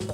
I'm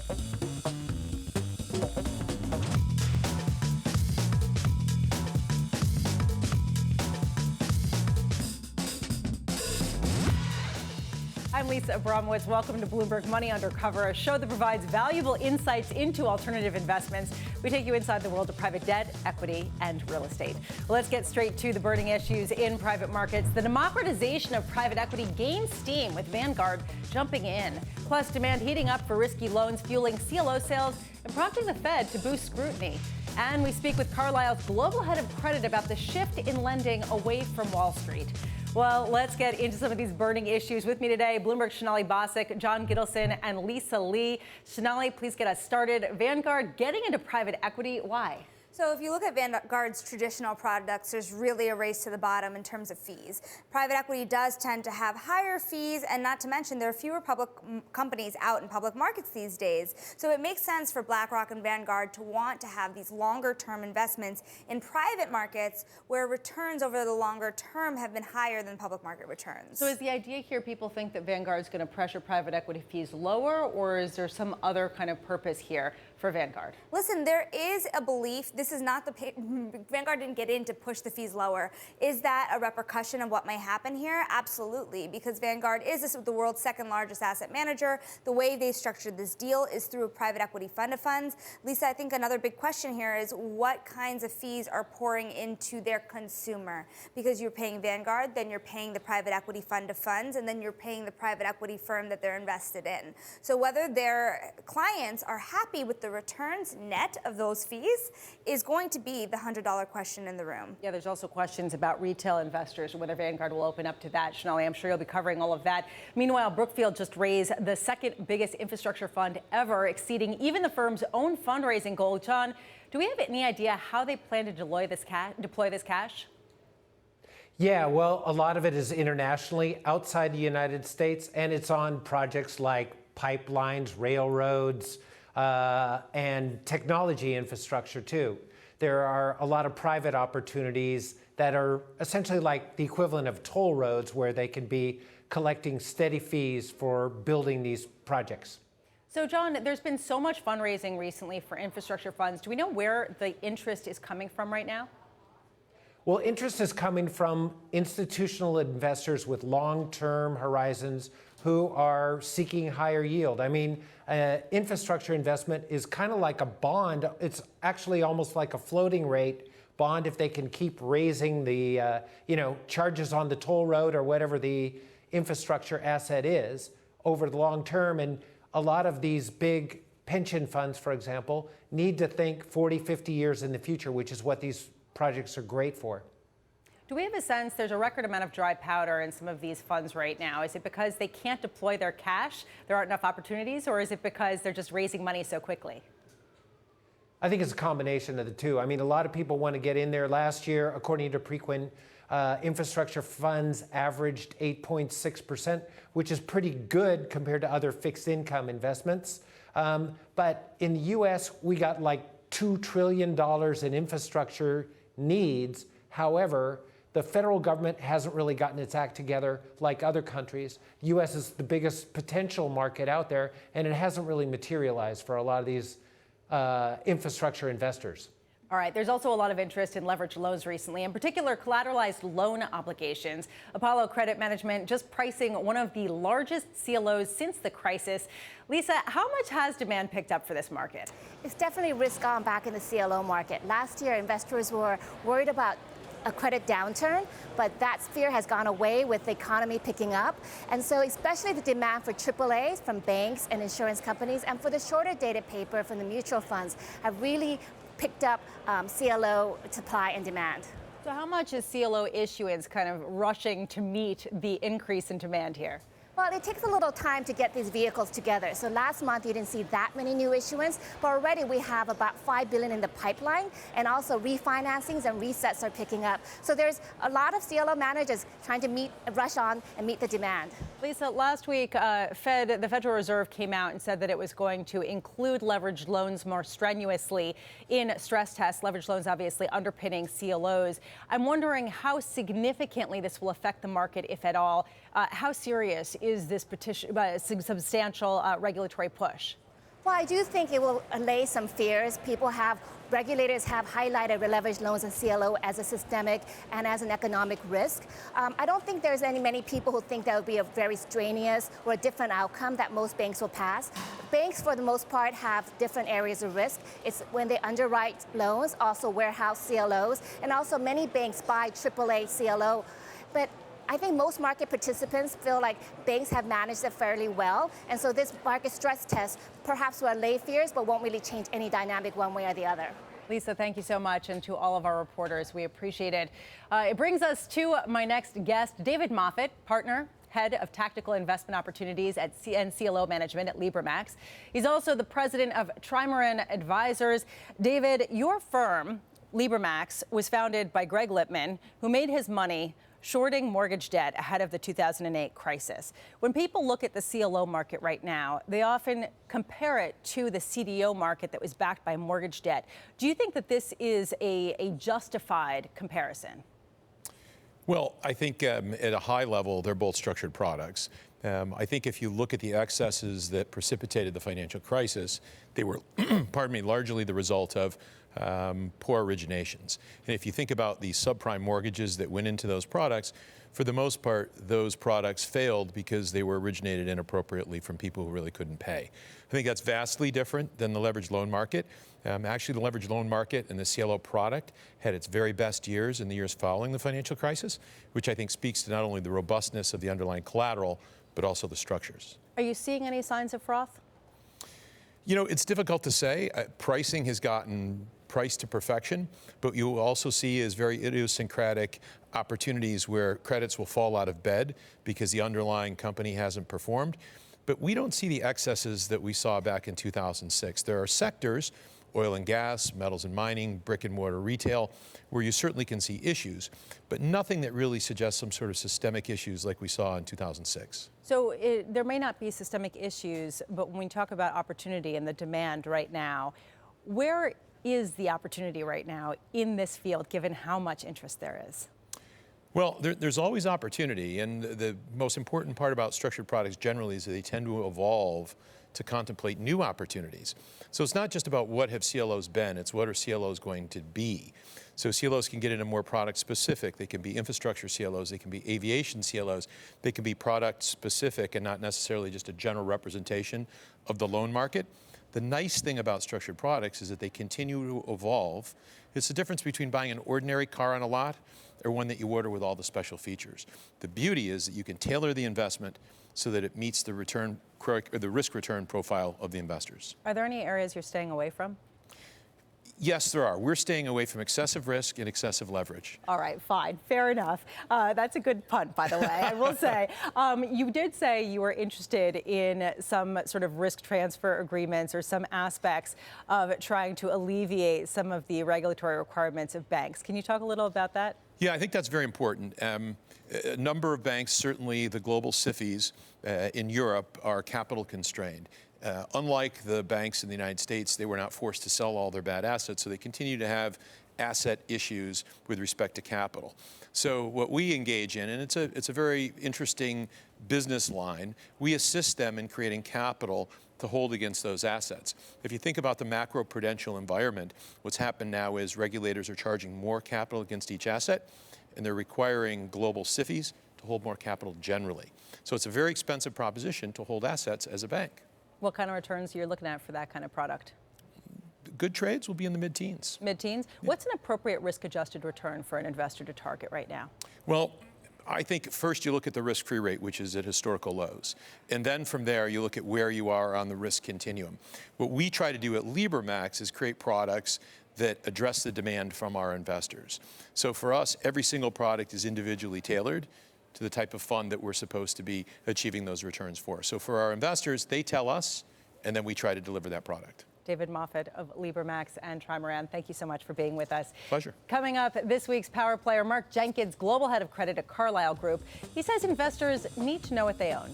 Lisa Abramowicz. Welcome to Bloomberg Money Undercover, a show that provides valuable insights into alternative investments. We take you inside the world of private debt, equity, and real estate. Well, let's get straight to the burning issues in private markets. The democratization of private equity gains steam with Vanguard jumping in. Plus, demand heating up for risky loans, fueling CLO sales and prompting the Fed to boost scrutiny. And we speak with Carlyle's global head of credit about the shift in lending away from Wall Street. Well, let's get into some of these burning issues. With me today, Bloomberg's Sonali Basak, John Gittleson, and Lisa Lee. Sonali, please get us started. Vanguard getting into private equity, why? So if you look at Vanguard's traditional products, there's really a race to the bottom in terms of fees. Private equity does tend to have higher fees, and not to mention there are fewer public companies out in public markets these days. So it makes sense for BlackRock and Vanguard to want to have these longer-term investments in private markets where returns over the longer term have been higher than public market returns. So is the idea here people think that Vanguard's going to pressure private equity fees lower, or is there some other kind of purpose here for Vanguard? Listen, there is a belief, this is not Vanguard didn't get in to push the fees lower. Is that a repercussion of what may happen here? Absolutely, because Vanguard is the world's second largest asset manager. The way they structured this deal is through a private equity fund of funds. Lisa, I think another big question here is what kinds of fees are pouring into their consumer? Because you're paying Vanguard, then you're paying the private equity fund of funds, and then you're paying the private equity firm that they're invested in. So whether their clients are happy with the returns net of those fees is going to be the $100 question in the room. Yeah, there's also questions about retail investors and whether Vanguard will open up to that. Sonali, I'm sure you'll be covering all of that. Meanwhile, Brookfield just raised the second biggest infrastructure fund ever, exceeding even the firm's own fundraising goal. John, do we have any idea how they plan to deploy this cash? Yeah, well, a lot of it is internationally, outside the United States, and it's on projects like pipelines, railroads, and technology infrastructure, too. There are a lot of private opportunities that are essentially like the equivalent of toll roads where they can be collecting steady fees for building these projects. So, John, there's been so much fundraising recently for infrastructure funds. Do we know where the interest is coming from right now? Well, interest is coming from institutional investors with long-term horizons who are seeking higher yield. I mean, infrastructure investment is kind of like a bond. It's actually almost like a floating rate bond if they can keep raising the charges on the toll road or whatever the infrastructure asset is over the long term. And a lot of these big pension funds, for example, need to think 40, 50 years in the future, which is what these projects are great for. Do we have a sense there's a record amount of dry powder in some of these funds right now? Is it because they can't deploy their cash, there aren't enough opportunities, or is it because they're just raising money so quickly? I think it's a combination of the two. I mean, a lot of people want to get in there. Last year, according to Preqin, infrastructure funds averaged 8.6%, which is pretty good compared to other fixed income investments. But in the U.S., we got like $2 trillion in infrastructure needs. However, the federal government hasn't really gotten its act together like other countries. The U.S. is the biggest potential market out there, and it hasn't really materialized for a lot of these infrastructure investors. All right, there's also a lot of interest in leveraged loans recently, in particular collateralized loan obligations. Apollo Credit Management just pricing one of the largest CLOs since the crisis. Lisa, how much has demand picked up for this market? It's definitely risk on back in the CLO market. Last year, investors were worried about a credit downturn, but that fear has gone away with the economy picking up. And so especially the demand for AAAs from banks and insurance companies and for the shorter dated paper from the mutual funds have really picked up CLO supply and demand. So how much is CLO issuance kind of rushing to meet the increase in demand here? Well, it takes a little time to get these vehicles together. So last month, you didn't see that many new issuance, but already we have about $5 billion in the pipeline, and also refinancings and resets are picking up. So there's a lot of CLO managers trying to rush on and meet the demand. Lisa, last week, the Federal Reserve came out and said that it was going to include leveraged loans more strenuously in stress tests. Leveraged loans obviously underpinning CLOs. I'm wondering how significantly this will affect the market, if at all. How serious is this substantial regulatory push? Well, I do think it will allay some fears. Regulators have highlighted leveraged loans and CLO as a systemic and as an economic risk. I don't think there's many people who think that would be a very strenuous or a different outcome that most banks will pass. Banks, for the most part, have different areas of risk. It's when they underwrite loans, also warehouse CLOs, and also many banks buy AAA CLO. But I think most market participants feel like banks have managed it fairly well, and so this market stress test perhaps will allay fears, but won't really change any dynamic one way or the other. Lisa, thank you so much, and to all of our reporters, we appreciate it. It brings us to my next guest, David Moffett, partner, head of tactical investment opportunities at CLO management at LibreMax. He's also the president of Trimaran Advisors. David, your firm, LibreMax, was founded by Greg Lippman, who made his money shorting mortgage debt ahead of the 2008 crisis. When people look at the CLO market right now, they often compare it to the CDO market that was backed by mortgage debt. Do you think that this is a justified comparison? Well, I think at a high level, they're both structured products. I think if you look at the excesses that precipitated the financial crisis, they were, pardon me, largely the result of poor originations. And if you think about the subprime mortgages that went into those products, for the most part, those products failed because they were originated inappropriately from people who really couldn't pay. I think that's vastly different than the leveraged loan market. Actually, the leveraged loan market and the CLO product had its very best years in the years following the financial crisis, which I think speaks to not only the robustness of the underlying collateral, but also the structures. Are you seeing any signs of froth? You know, it's difficult to say. Pricing has gotten priced to perfection, but you also see is very idiosyncratic opportunities where credits will fall out of bed because the underlying company hasn't performed. But we don't see the excesses that we saw back in 2006. There are sectors, oil and gas, metals and mining, brick and mortar retail, where you certainly can see issues, but nothing that really suggests some sort of systemic issues like we saw in 2006. So there may not be systemic issues, but when we talk about opportunity and the demand right now, where is the opportunity right now in this field, given how much interest there is? Well, there's always opportunity, and the most important part about structured products generally is that they tend to evolve to contemplate new opportunities. So it's not just about what have CLOs been, it's what are CLOs going to be. So CLOs can get into more product specific. They can be infrastructure CLOs, they can be aviation CLOs, they can be product specific and not necessarily just a general representation of the loan market. The nice thing about structured products is that they continue to evolve. It's the difference between buying an ordinary car on a lot or one that you order with all the special features. The beauty is that you can tailor the investment so that it meets the return or the risk return profile of the investors. Are there any areas you're staying away from? Yes, there are. We're staying away from excessive risk and excessive leverage. All right, fine, fair enough. That's a good punt, by the way, I will say. You did say you were interested in some sort of risk transfer agreements or some aspects of trying to alleviate some of the regulatory requirements of banks. Can you talk a little about that? Yeah, I think that's very important. A number of banks, certainly the global SIFIs in Europe, are capital constrained. Unlike the banks in the United States, they were not forced to sell all their bad assets, so they continue to have asset issues with respect to capital. So what we engage in, and it's a very interesting business line, we assist them in creating capital to hold against those assets. If you think about the macro-prudential environment, what's happened now is regulators are charging more capital against each asset, and they're requiring global SIFIs to hold more capital generally. So it's a very expensive proposition to hold assets as a bank. What kind of returns you're looking at for that kind of product? Good trades will be in the mid-teens. Mid-teens? Yeah. What's an appropriate risk-adjusted return for an investor to target right now? Well, I think first you look at the risk-free rate, which is at historical lows. And then from there, you look at where you are on the risk continuum. What we try to do at LibreMax is create products that address the demand from our investors. So for us, every single product is individually tailored to the type of fund that we're supposed to be achieving those returns for. So for our investors, they tell us, and then we try to deliver that product. David Moffett of LibreMax and Trimaran, thank you so much for being with us. Pleasure. Coming up, this week's Power Player, Mark Jenkins, Global Head of Credit at Carlyle Group. He says investors need to know what they own.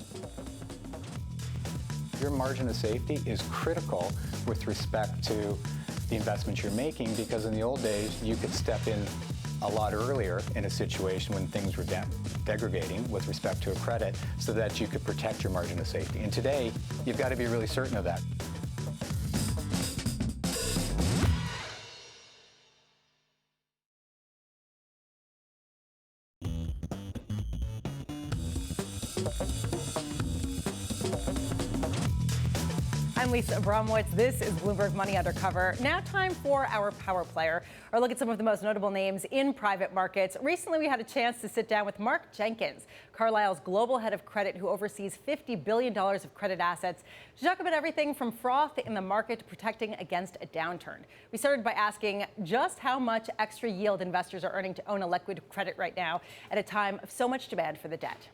Your margin of safety is critical with respect to the investments you're making, because in the old days, you could step in a lot earlier in a situation when things were degrading with respect to a credit so that you could protect your margin of safety. And today, you've got to be really certain of that. I'm Lisa Abramowicz. This is Bloomberg Money Undercover. Now time for our Power Player, or look at some of the most notable names in private markets. Recently, we had a chance to sit down with Mark Jenkins, Carlyle's global head of credit, who oversees $50 billion of credit assets, to talk about everything from froth in the market to protecting against a downturn. We started by asking just how much extra yield investors are earning to own a liquid credit right now at a time of so much demand for the debt.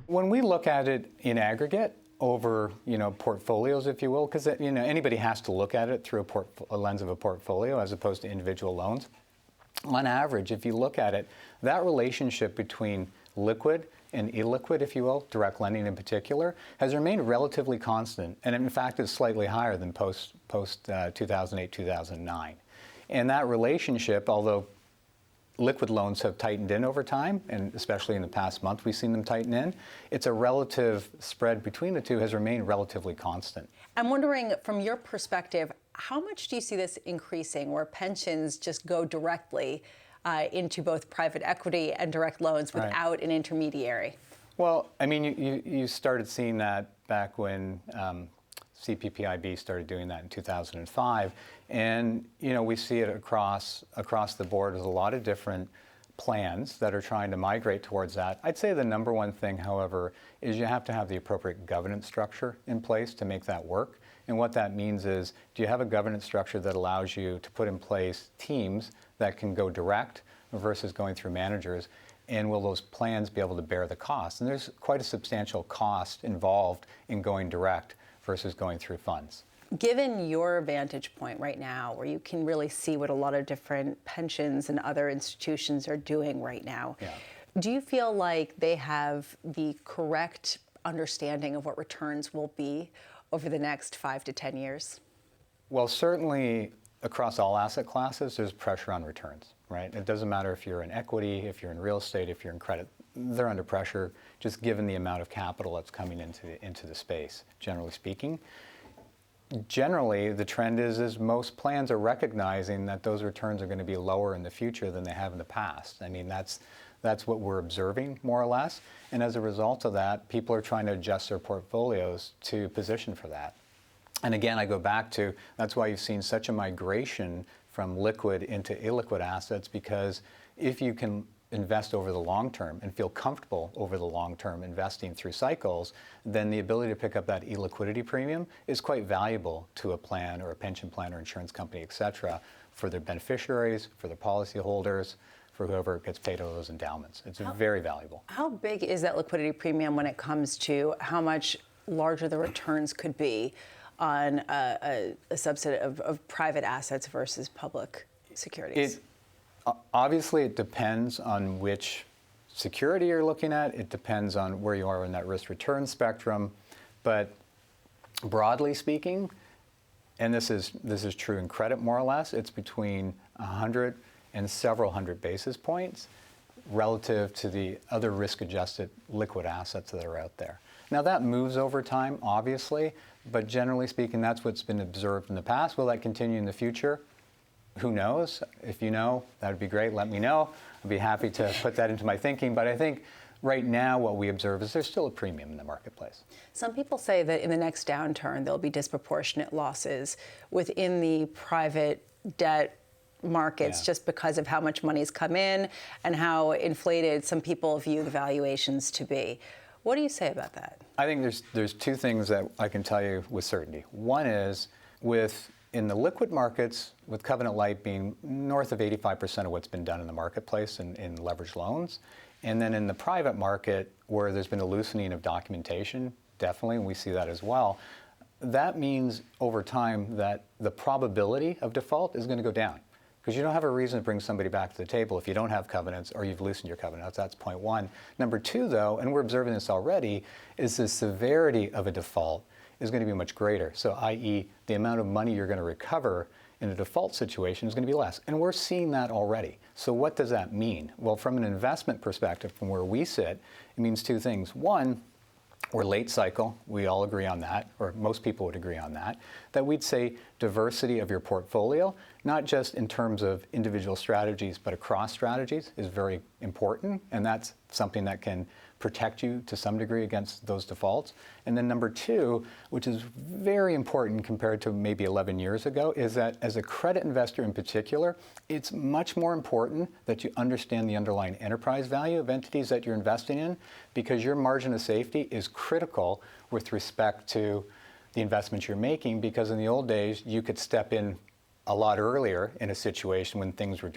When we look at it in aggregate over, portfolios, if you will, because anybody has to look at it through a lens of a portfolio as opposed to individual loans. On average, if you look at it, that relationship between liquid and illiquid, if you will, direct lending in particular, has remained relatively constant, and in fact is slightly higher than post 2008, 2009. And that relationship, although liquid loans have tightened in over time, and especially in the past month we've seen them tighten in, it's a relative spread between the two has remained relatively constant. I'm wondering, from your perspective, how much do you see this increasing, where pensions just go directly into both private equity and direct loans without an intermediary? Well, I mean, you started seeing that back when CPPIB started doing that in 2005, and we see it across the board with a lot of different plans that are trying to migrate towards that. I'd say the number one thing, however, is you have to have the appropriate governance structure in place to make that work. And what that means is, do you have a governance structure that allows you to put in place teams that can go direct versus going through managers? And will those plans be able to bear the cost? And there's quite a substantial cost involved in going direct versus going through funds. Given your vantage point right now, where you can really see what a lot of different pensions and other institutions are doing right now, do you feel like they have the correct understanding of what returns will be over the next 5 to 10 years? Well, certainly across all asset classes, there's pressure on returns, right? It doesn't matter if you're in equity, if you're in real estate, if you're in credit. They're under pressure, just given the amount of capital that's coming into the space, generally speaking. Generally, the trend is most plans are recognizing that those returns are going to be lower in the future than they have in the past. I mean, that's what we're observing, more or less. And as a result of that, people are trying to adjust their portfolios to position for that. And again, I go back to, that's why you've seen such a migration from liquid into illiquid assets, because if you can invest over the long term and feel comfortable over the long term investing through cycles, then the ability to pick up that illiquidity premium is quite valuable to a plan or a pension plan or insurance company, et cetera, for their beneficiaries, for their policyholders, for whoever gets paid out of those endowments. It's very valuable. How big is that liquidity premium when it comes to how much larger the returns could be on a subset of private assets versus public securities? Obviously, it depends on which security you're looking at. It depends on where you are in that risk-return spectrum. But broadly speaking, and this is true in credit more or less, it's between 100 and several hundred basis points relative to the other risk-adjusted liquid assets that are out there. Now, that moves over time, obviously, but generally speaking, that's what's been observed in the past. Will that continue in the future? Who knows? If you know, that would be great. Let me know. I'd be happy to put that into my thinking. But I think right now what we observe is there's still a premium in the marketplace. Some people say that in the next downturn, there'll be disproportionate losses within the private debt markets just because of how much money's come in and how inflated some people view the valuations to be. What do you say about that? I think there's two things that I can tell you with certainty. One is in the liquid markets, with covenant light being north of 85% of what's been done in the marketplace in leveraged loans, and then in the private market where there's been a loosening of documentation, definitely, and we see that as well, that means over time that the probability of default is going to go down. Because you don't have a reason to bring somebody back to the table if you don't have covenants or you've loosened your covenants. That's point one. Number two, though, and we're observing this already, is the severity of a default is going to be much greater. So, i.e., the amount of money you're going to recover in a default situation is going to be less. And we're seeing that already. So what does that mean? Well, from an investment perspective, from where we sit, it means two things. One, we're late cycle. We all agree on that, or most people would agree on that, that we'd say diversity of your portfolio, not just in terms of individual strategies, but across strategies is very important. And that's something that can protect you to some degree against those defaults. And then number two, which is very important compared to maybe 11 years ago, is that as a credit investor in particular, it's much more important that you understand the underlying enterprise value of entities that you're investing in, because your margin of safety is critical with respect to the investments you're making, because in the old days, you could step in a lot earlier in a situation when things were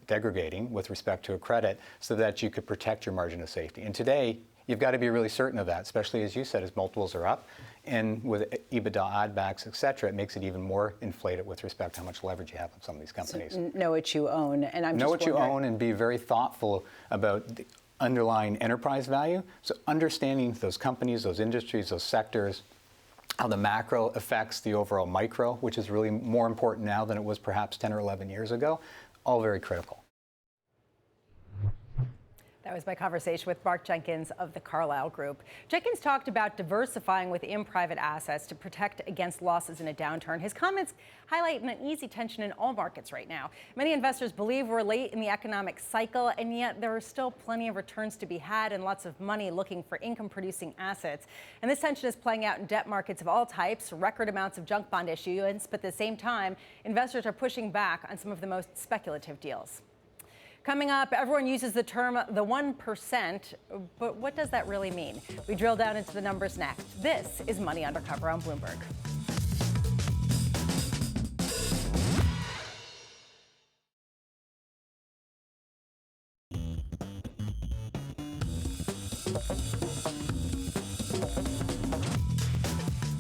degrading with respect to a credit, so that you could protect your margin of safety. And today, you've got to be really certain of that, especially as you said, as multiples are up. And with EBITDA add backs, et cetera, it makes it even more inflated with respect to how much leverage you have on some of these companies. So know what you own. And I'm know just what you own and be very thoughtful about the underlying enterprise value. So understanding those companies, those industries, those sectors, how the macro affects the overall micro, which is really more important now than it was perhaps 10 or 11 years ago, all very critical. That was my conversation with Mark Jenkins of the Carlyle Group. Jenkins talked about diversifying within private assets to protect against losses in a downturn. His comments highlight an uneasy tension in all markets right now. Many investors believe we're late in the economic cycle, and yet there are still plenty of returns to be had and lots of money looking for income-producing assets. And this tension is playing out in debt markets of all types, record amounts of junk bond issuance, but at the same time, investors are pushing back on some of the most speculative deals. Coming up, everyone uses the term the 1%, but what does that really mean? We drill down into the numbers next. This is Money Undercover on Bloomberg.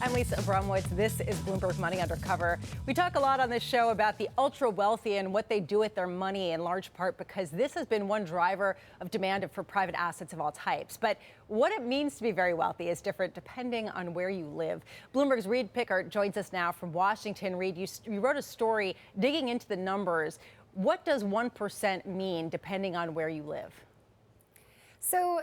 I'm Lisa Abramowicz. This is Bloomberg Money Undercover. We talk a lot on this show about the ultra wealthy and what they do with their money, in large part because this has been one driver of demand for private assets of all types. But what it means to be very wealthy is different depending on where you live. Bloomberg's Reed Pickert joins us now from Washington. Reed, you wrote a story digging into the numbers. What does 1% mean depending on where you live? So,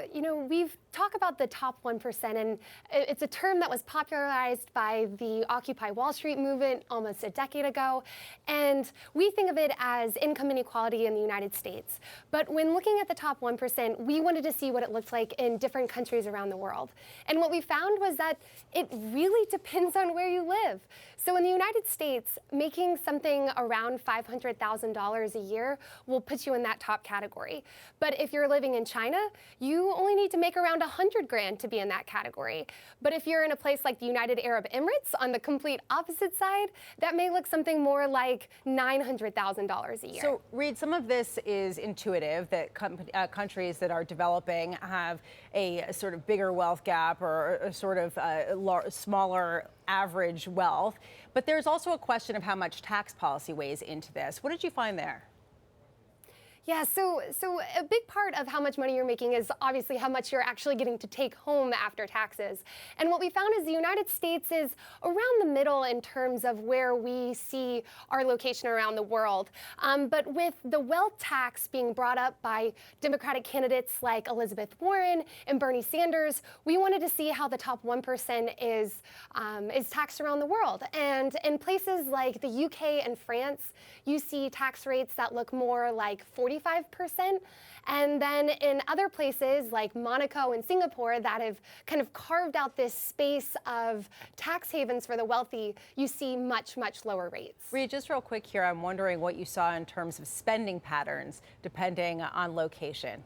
we've talked about the top 1%, and it's a term that was popularized by the Occupy Wall Street movement almost a decade ago. And we think of it as income inequality in the United States. But when looking at the top 1%, we wanted to see what it looked like in different countries around the world. And what we found was that it really depends on where you live. So in the United States, making something around $500,000 a year will put you in that top category. But if you're living in China, you only need to make around 100 grand to be in that category. But if you're in a place like the United Arab Emirates on the complete opposite side, that may look something more like $900,000 a year. So Reed, some of this is intuitive, that countries that are developing have a sort of bigger wealth gap or a sort of smaller average wealth. But there's also a question of how much tax policy weighs into this. What did you find there? Yeah, so a big part of how much money you're making is obviously how much you're actually getting to take home after taxes. And what we found is the United States is around the middle in terms of where we see our location around the world. But with the wealth tax being brought up by Democratic candidates like Elizabeth Warren and Bernie Sanders, we wanted to see how the top 1% is taxed around the world. And in places like the UK and France, you see tax rates that look more like 45%. And then in other places like Monaco and Singapore that have kind of carved out this space of tax havens for the wealthy, you see much, much lower rates. Reed, just real quick here, I'm wondering what you saw in terms of spending patterns depending on location.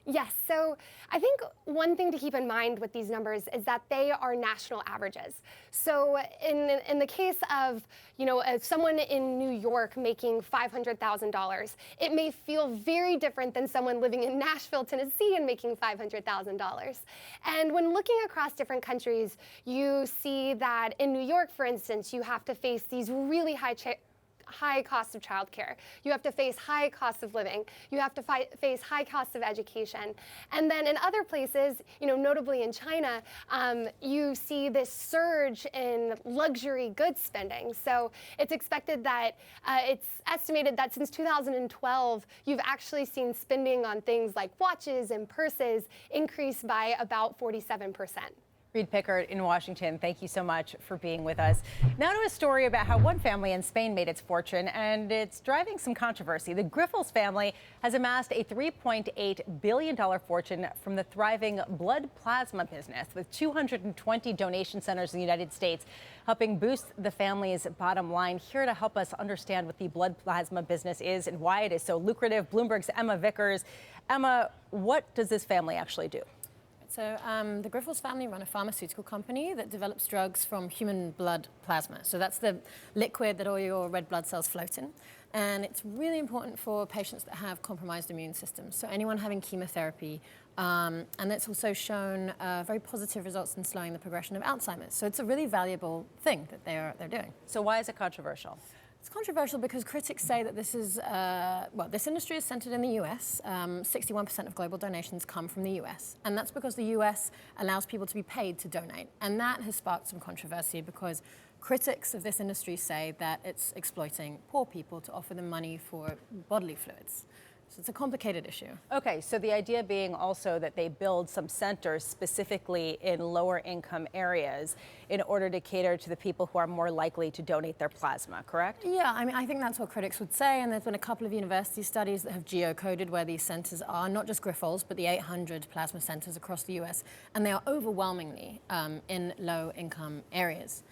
Yes, so I think one thing to keep in mind with these numbers is that they are national averages. So in the case of, someone in New York making $500,000, it may feel very different than someone living in Nashville, Tennessee and making $500,000. And when looking across different countries, you see that in New York, for instance, you have to face these really high costs of childcare. You have to face high costs of living. You have to face high costs of education. And then in other places, notably in China, you see this surge in luxury goods spending. So it's expected that it's estimated that since 2012, you've actually seen spending on things like watches and purses increase by about 47%. Reed Pickard in Washington, thank you so much for being with us. Now to a story about how one family in Spain made its fortune, and it's driving some controversy. The Grifols family has amassed a $3.8 billion fortune from the thriving blood plasma business, with 220 donation centers in the United States, helping boost the family's bottom line. Here to help us understand what the blood plasma business is and why it is so lucrative, Bloomberg's Emma Vickers. Emma, what does this family actually do? So the Grifols family run a pharmaceutical company that develops drugs from human blood plasma. So that's the liquid that all your red blood cells float in. And it's really important for patients that have compromised immune systems. So anyone having chemotherapy, and it's also shown very positive results in slowing the progression of Alzheimer's. So it's a really valuable thing that they're doing. So why is it controversial? It's controversial because critics say that this is, this industry is centered in the US. 61% of global donations come from the US. And that's because the US allows people to be paid to donate. And that has sparked some controversy because critics of this industry say that it's exploiting poor people to offer them money for bodily fluids. So it's a complicated issue. Okay, so the idea being also that they build some centers specifically in lower income areas in order to cater to the people who are more likely to donate their plasma, correct? Yeah, I mean, I think that's what critics would say, and there's been a couple of university studies that have geocoded where these centers are, not just Grifols, but the 800 plasma centers across the US, and they are overwhelmingly in low income areas.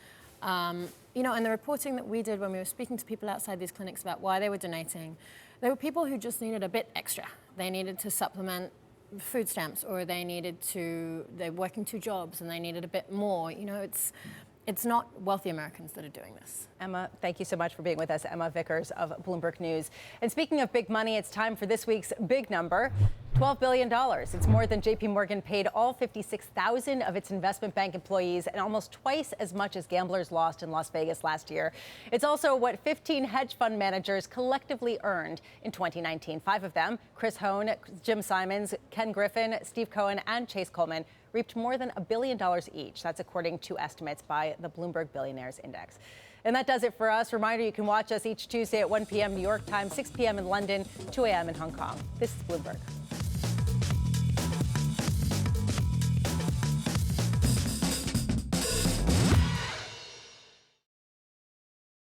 You know, and the reporting that we did when we were speaking to people outside these clinics about why they were donating, there were people who just needed a bit extra. They needed to supplement food stamps, or they're working 2 jobs and they needed a bit more. You know, it's not wealthy Americans that are doing this. Emma, thank you so much for being with us. Emma Vickers of Bloomberg News. And speaking of big money, it's time for this week's big number, $12 billion. It's more than JP Morgan paid all 56,000 of its investment bank employees and almost twice as much as gamblers lost in Las Vegas last year. It's also what 15 hedge fund managers collectively earned in 2019. 5 of them, Chris Hone, Jim Simons, Ken Griffin, Steve Cohen, and Chase Coleman, reaped more than $1 billion each. That's according to estimates by the Bloomberg Billionaires Index. And that does it for us. Reminder, you can watch us each Tuesday at 1 p.m. New York time, 6 p.m. in London, 2 a.m. in Hong Kong. This is Bloomberg.